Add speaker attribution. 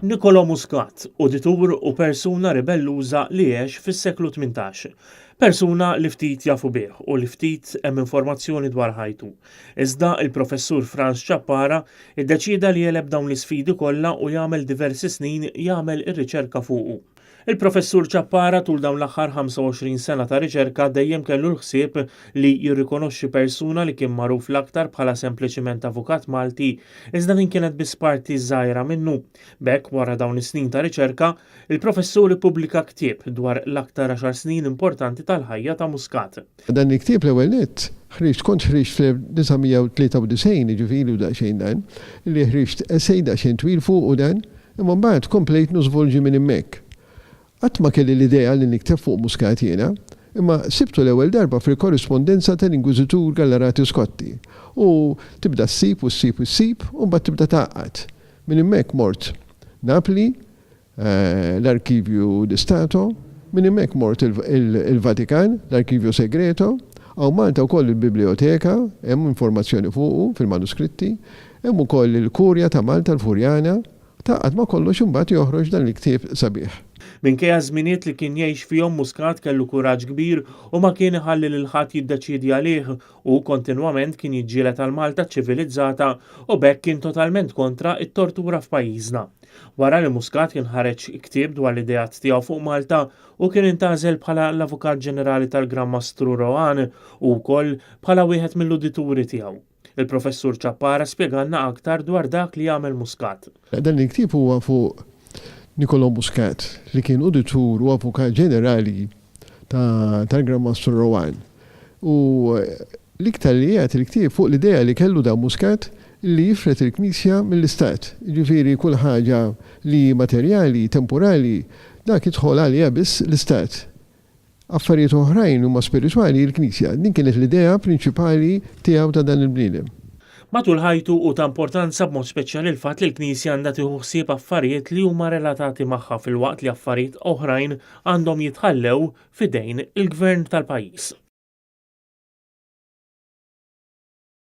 Speaker 1: Niccolò Muscat, uditur u persuna ribelluża li għex fis-seklu 18. Persuna li ftit jafu bih u li ftit hemm informazzjoni dwar ħajtu. Iżda il-professur Franz Ċappara iddeċida li jeleb dawn l-isfidi kollha u jagħmel diversi snin jagħmel ir-riċerka fuqu. Il-professur Ċappara tul dawn l-aħħar 25 sena ta' riċerka dejjem kellu l-ħsieb li jirrikonoxxi persuna li kien magħruf l-aktar bħala sempliċiment avukat Malti, iżda din kienet biss parti żgħira minnu. B'hekk wara dawn is-snin ta' riċerka, il-professur ippubblika ktieb dwar l-aktar 10 snin importanti tal-ħajja ta' Muscat.
Speaker 2: Dan il-ktieb l-ewwel nett kont ħriġt fl-1993 ġifieri u daqsxejn dan, li ħriġt essej daqsxejn twil fuq u dan, imma mbagħad komplejt nużvolġi minn hemmhekk. Qatt ma kelli l-idea li nikteb fuq Muscat jiena, imma sibtu l-ewwel darba fil-korrispondenza tal-Inkwiżitur Gallarati Scotti. U tibda ssib u ssib u ssib u mbagħad tibda taqqad. Minn hemmhekk mort Napoli, l-Arkivju di Stato, minn hemmhekk mort il-Vatikan, l-Arkivju Segreto, għaw Malta wkoll il-Biblioteka, hemm informazzjoni fuqu fil-manuskritti, hemm ukoll il-Kurja ta' Malta l-Furjana, taqqad ma kollox imbagħad joħroġ dan l-ktieb sabiħ.
Speaker 1: Minkejja żminiet li kien jgħix fihom Muscat kellu kuraġġ kbir u ma kien iħalli lil ħadd jiddeċiedi għalih u kontinwament kien jiġġieled għal Malta ċivilizzata u bekk kien totalment kontra t-tortura f'pajjiżna. Wara li Muscat kien ħareġ ktieb dwar l-ideat tiegħu fuq Malta u kien intagħżel bħala l-Avukat Ġenerali tal-Gran Mastru Rowan u wkoll bħala wieħed mill-udituri tiegħu. Il-professur Ċappara spjegalna aktar dwar dak li jagħmel Muscat.
Speaker 2: Dan il-ktieb huwa fuq Niccolò Muscat li kien uditur u Avukat Ġenerali tal-Gran Mastru Rowan. U l-iktar li jgħat il-ktieb fuq l-idea li kellu da Muscat li jifret il-Knisja mill-Istat. Ġifieri kull ħaġa li materjali, temporali, dak jidħol għalija biss l-Istat. Affarijiet oħrajn huma spiritwali l-Knisja. Din kienet l-idea prinċipali tiegħu ta' dan il-bniedem.
Speaker 1: Matul ħajtu u ta' importanza b'mod speċjali l-fatt li l-Knisja għandha tieħu ħsieb affarijiet li huma relatati magħha filwaqt li affarijiet oħrajn għandhom jitħallew f'idejn il-gvern tal-pajjiż.